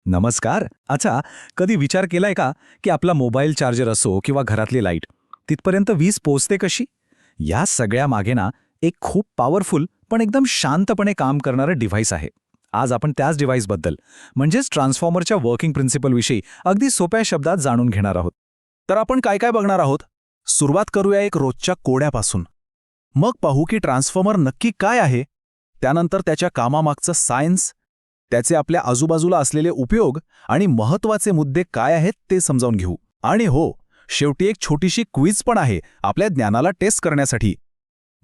नमस्कार. अच्छा, कधी विचार केलाय का की आपला मोबाईल चार्जर असो किंवा घरातली लाईट तिथपर्यंत वीज पोहोचते कशी? या सगळ्या मागे ना एक खूप पॉवरफुल पण एकदम शांतपणे काम करणारं डिव्हाइस आहे. आज आपण त्याच डिव्हाइसबद्दल म्हणजेच ट्रान्सफॉर्मरच्या वर्किंग प्रिन्सिपलविषयी अगदी सोप्या शब्दात जाणून घेणार आहोत. तर आपण काय काय बघणार आहोत? सुरुवात करूया एक रोजच्या कोड्यापासून. मग पाहू की ट्रान्सफॉर्मर नक्की काय आहे. त्यानंतर त्याच्या कामामागचं सायन्स, त्याचे आपल्या आजूबाजूला असलेले उपयोग आणि महत्त्वाचे मुद्दे काय आहेत ते समजावून घेऊ. आणि हो, शेवटी एक छोटीशी क्विज पण आहे आपल्या ज्ञानाला टेस्ट करण्यासाठी.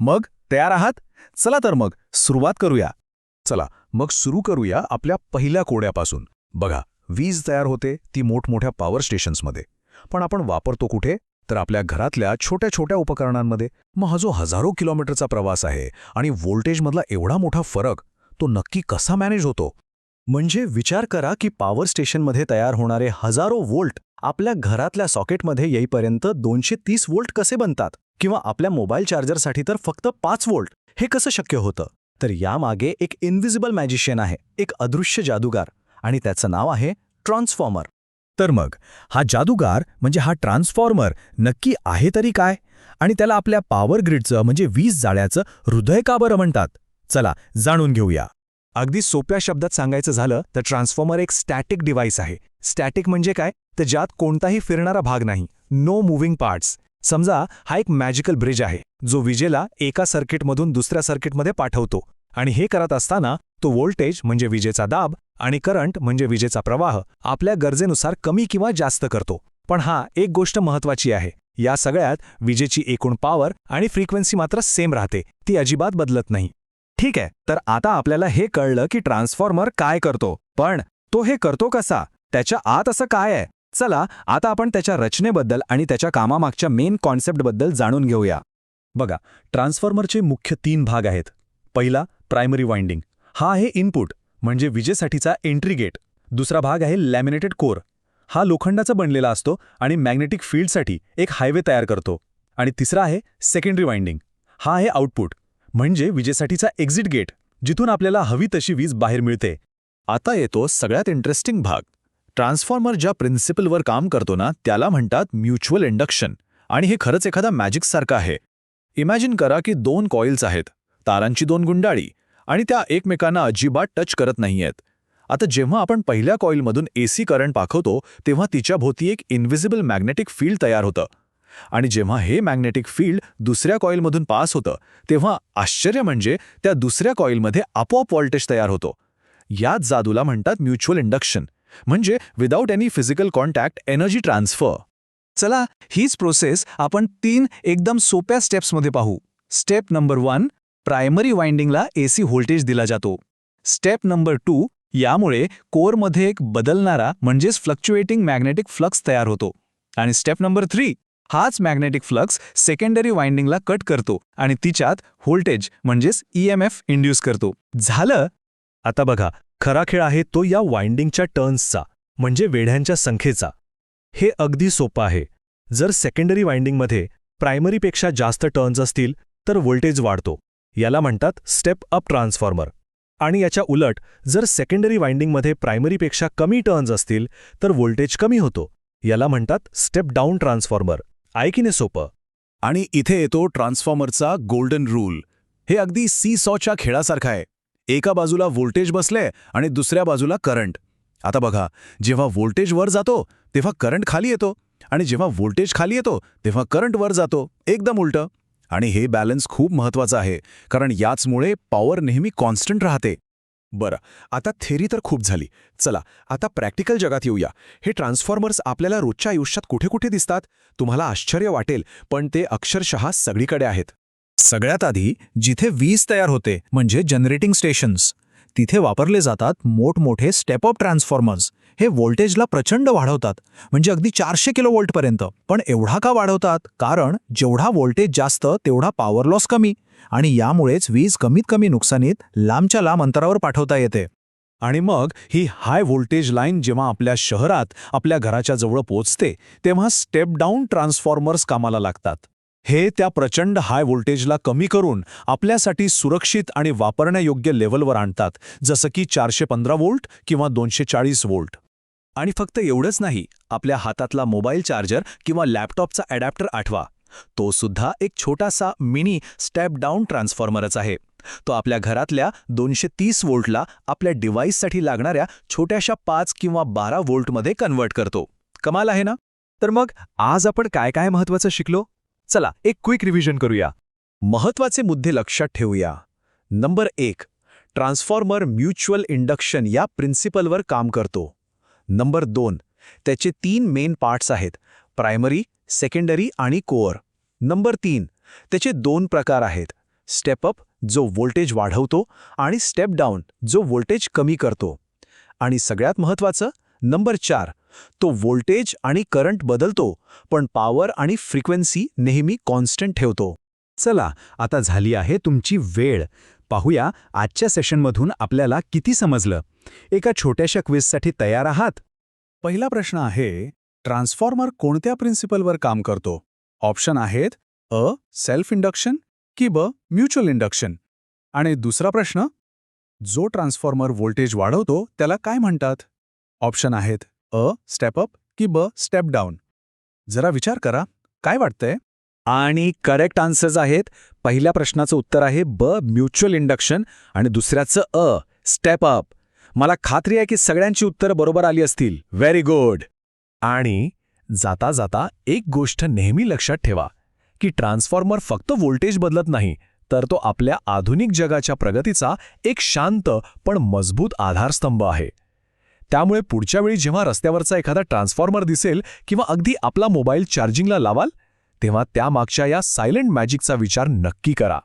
मग तयार आहात? चला तर मग सुरुवात करूया. चला मग सुरू करूया आपल्या पहिल्या कोड्यापासून. बघा, वीज तयार होते ती मोठमोठ्या पॉवर स्टेशन्समध्ये. पण आपण वापरतो कुठे? तर आपल्या घरातल्या छोट्या छोट्या उपकरणांमध्ये. मग हा जो हजारो किलोमीटरचा प्रवास आहे आणि व्होल्टेजमधला एवढा मोठा फरक, तो नक्की कसा मॅनेज होतो? म्हणजे विचार करा की पॉवर स्टेशनमध्ये तयार होणारे हजारो व्होल्ट आपल्या घरातल्या सॉकेटमध्ये येईपर्यंत 230 व्होल्ट कसे बनतात? किंवा आपल्या मोबाईल चार्जरसाठी तर फक्त 5 व्होल्ट. हे कसं शक्य होतं? तर यामागे एक इनव्हिजिबल मॅजिशियन आहे, एक अदृश्य जादूगार, आणि त्याचं नाव आहे ट्रान्सफॉर्मर. तर मग हा जादूगार म्हणजे हा ट्रान्सफॉर्मर नक्की आहे तरी काय? आणि त्याला आपल्या पॉवर ग्रिडचं म्हणजे वीज जाळ्याचं हृदय का बरं म्हणतात? चला जाणून घेऊया. अगदी सोप्या शब्दात सांगायचं झालं तर ट्रान्सफॉर्मर एक स्टॅटिक डिव्हाइस आहे. स्टॅटिक म्हणजे काय? तर ज्यात कोणताही फिरणारा भाग नाही, नो मूव्हिंग पार्ट्स. समजा हा एक मॅजिकल ब्रिज आहे जो विजेला एका सर्किटमधून दुसऱ्या सर्किटमध्ये पाठवतो. आणि हे करत असताना तो व्होल्टेज म्हणजे विजेचा दाब आणि करंट म्हणजे विजेचा प्रवाह आपल्या गरजेनुसार कमी किंवा जास्त करतो. पण एक गोष्ट महत्त्वाची आहे, या सगळ्यात विजेची एकूण पॉवर आणि फ्रिक्वेन्सी मात्र सेम राहते, ती अजिबात बदलत नाही. ठीक आहे, तर आता आपल्याला हे कळलं की ट्रान्सफॉर्मर काय करतो, पण तो हे करतो कसा? त्याच्या आत असं काय आहे? चला आता आपण त्याच्या रचनेबद्दल आणि त्याच्या कामामागच्या मेन कॉन्सेप्टबद्दल जाणून घेऊया. बघा, ट्रान्सफॉर्मरचे मुख्य 3 भाग आहेत. पहिला, प्रायमरी वाइंडिंग. हा आहे इनपुट म्हणजे विजेसाठीचा एंट्री गेट. दुसरा भाग आहे लॅमिनेटेड कोर. हा लोखंडाचा बनलेला असतो आणि मॅग्नेटिक फील्डसाठी एक हायवे तयार करतो. आणि तिसरा आहे सेकंडरी वाइंडिंग. हा आहे आउटपुट म्हणजे विजेसाठीचा एक्झिट गेट, जिथून आपल्याला हवी तशी वीज बाहेर मिळते. आता येतो सगळ्यात इंटरेस्टिंग भाग. ट्रान्सफॉर्मर ज्या प्रिन्सिपलवर काम करतो ना, त्याला म्हणतात म्युच्युअल इंडक्शन. आणि हे खरंच एखादा मॅजिकसारखं आहे. इमॅजिन करा की 2 कॉइल्स आहेत, तारांची 2 गुंडाळी, आणि त्या एकमेकांना अजिबात टच करत नाहीयेत. आता जेव्हा आपण पहिल्या कॉइलमधून एसी करंट पाठवतो तेव्हा तिच्याभोवती एक इनव्हिजिबल मॅग्नेटिक फील्ड तयार होतं. आणि जेव्हा हे मॅग्नेटिक फील्ड दुसऱ्या कॉइलमधून पास होतं तेव्हा आश्चर्य म्हणजे त्या दुसऱ्या कॉइलमध्ये आपोआप व्होल्टेज तयार होतो. याच जादूला म्हणतात म्युच्युअल इंडक्शन, म्हणजे without any physical contact energy transfer. चला हीच प्रोसेस आपण 3 एकदम सोप्या स्टेप्समध्ये पाहू. स्टेप नंबर 1, प्रायमरी वाइंडिंगला एसी व्होल्टेज दिला जातो. स्टेप नंबर 2, यामुळे कोरमध्ये एक बदलणारा म्हणजेच फ्लक्च्युएटिंग मॅग्नेटिक फ्लक्स तयार होतो. आणि स्टेप नंबर 3, हाच मॅग्नेटिक फ्लक्स सेकंडरी वाइंडिंगला कट करतो आणि तिच्यात व्होल्टेज म्हणजेच EMF इंड्यूस करतो. झालं. आता बघा, खरा खेळ आहे तो या वाइंडिंगच्या टर्न्सचा म्हणजे वेढ्यांच्या संख्येचा. हे अगदी सोपं आहे. जर सेकंडरी वाइंडिंगमध्ये प्रायमरीपेक्षा जास्त टर्न्स असतील तर व्होल्टेज वाढतो. याला म्हणतात स्टेप अप ट्रान्सफॉर्मर. आणि याच्या उलट जर सेकंडरी वाइंडिंगमध्ये प्रायमरीपेक्षा कमी टर्न्स असतील तर व्होल्टेज कमी होतो. याला म्हणतात स्टेप डाऊन ट्रान्सफॉर्मर. आहे की नाही सोपं? आणि इथे येतो ट्रान्सफॉर्मरचा गोल्डन रूल. हे अगदी सी-सॉच्या खेळासारखं आहे. एका बाजूला व्होल्टेज बसले आणि दुसऱ्या बाजूला करंट. आता बघा, जेव्हा व्होल्टेज वर जातो तेव्हा करंट खाली येतो, आणि जेव्हा व्होल्टेज खाली येतो तेव्हा करंट वर जातो, एकदम उलटं. आणि हे बॅलन्स खूप महत्त्वाचं आहे, कारण याचमुळे पॉवर नेहमी कॉन्स्टंट राहते. बरं, आता थेरी तर खूप झाली. चला आता प्रॅक्टिकल जगात येऊया. हे ट्रान्सफॉर्मर्स आपल्याला रोजच्या आयुष्यात कुठे कुठे दिसतात? तुम्हाला आश्चर्य वाटेल, पण ते अक्षरशः सगळीकडे आहेत. सगळ्यात आधी जिथे वीज तयार होते म्हणजे जनरेटिंग स्टेशन्स, तिथे वापरले जातात मोठमोठे स्टेप अप ट्रान्सफॉर्मर्स. हे व्होल्टेजला प्रचंड वाढवतात, म्हणजे अगदी 400 किलोव्होल्टपर्यंत. पण एवढा का वाढवतात? कारण जेवढा व्होल्टेज जास्त तेवढा पॉवर लॉस कमी, आणि यामुळेच वीज कमीत कमी नुकसानीत लांबच्या लांब अंतरावर पाठवता येते. आणि मग ही हाय व्होल्टेज लाईन जेव्हा आपल्या शहरात आपल्या घराच्या जवळ पोहोचते तेव्हा स्टेप डाऊन ट्रान्सफॉर्मर्स कामाला लागतात. हे त्या प्रचंड हाय व्होल्टेजला कमी करून आपल्यासाठी सुरक्षित आणि वापरण्यायोग्य लेव्हलवर आणतात, जसं की 415 व्होल्ट किंवा 240 व्होल्ट. आणि फक्त एवढंच नाही, आपल्या हातातला मोबाईल चार्जर किंवा लॅपटॉपचा अडॅप्टर आठवा. तो सुद्धा एक छोटासा मिनी स्टेप डाऊन ट्रान्सफॉर्मरच आहे. तो आपल्या घरातल्या 230 व्होल्टला आपल्या डिव्हाइससाठी लागणाऱ्या छोट्याशा 5 किंवा 12 व्होल्टमध्ये कन्व्हर्ट करतो. कमाल आहे ना? तर मग आज आपण काय काय महत्त्वाचं शिकलो? चला एक क्विक रिव्हिजन करूया. महत्त्वाचे मुद्दे लक्षात ठेवूया. नंबर 1, ट्रान्सफॉर्मर म्युच्युअल इंडक्शन या प्रिन्सिपलवर काम करतो. नंबर 2, त्याचे 3 मेन पार्ट्स आहेत, प्रायमरी, सेकंडरी आणि कोअर. नंबर 3, त्याचे 2 प्रकार आहेत, स्टेप अप जो व्होल्टेज वाढवतो आणि स्टेप डाऊन जो व्होल्टेज कमी करतो. आणि सगळ्यात महत्त्वाचं नंबर 4, तो व्होल्टेज आणि करंट बदलतो पण पॉवर आणि फ्रिक्वेन्सी नेहमी कॉन्स्टंट ठेवतो. चला आता झाली आहे तुमची वेळ. पाहूया आजच्या सेशनमधून आपल्याला किती समजलं. एका छोट्याशा क्विजसाठी तयार आहात? पहिला प्रश्न आहे, ट्रान्सफॉर्मर कोणत्या प्रिन्सिपलवर काम करतो? ऑप्शन आहेत अ. सेल्फ इंडक्शन की ब. Mutual induction. आणि दुसरा प्रश्न, जो ट्रान्सफॉर्मर व्होल्टेज वाढवतो त्याला काय म्हणतात? ऑप्शन आहेत अ. स्टेप अप की ब. Step down. जरा विचार करा, काय वाटतंय? आणि करेक्ट आन्सर्स आहेत. पहिल्या प्रश्नाचं उत्तर आहे ब. म्युच्युअल इंडक्शन आणि दुसऱ्याचं अ. Step up. मला खात्री आहे की सगळ्यांची उत्तरं बरोबर आली असतील. Very good. आणि जाता जाता एक गोष्ट नेहमी लक्षात ठेवा की ट्रान्सफॉर्मर फक्त व्होल्टेज बदलत नाही, तर तो आपल्या आधुनिक जगाच्या प्रगतीचा एक शांत पण मजबूत आधारस्तंभ आहे. त्यामुळे पुढच्या वेळी जेव्हा रस्त्यावरचा एखादा ट्रान्सफॉर्मर दिसेल किंवा अगदी आपला मोबाईल चार्जिंगला लावाल, तेव्हा त्यामागच्या या सायलेंट मॅजिकचा विचार नक्की करा.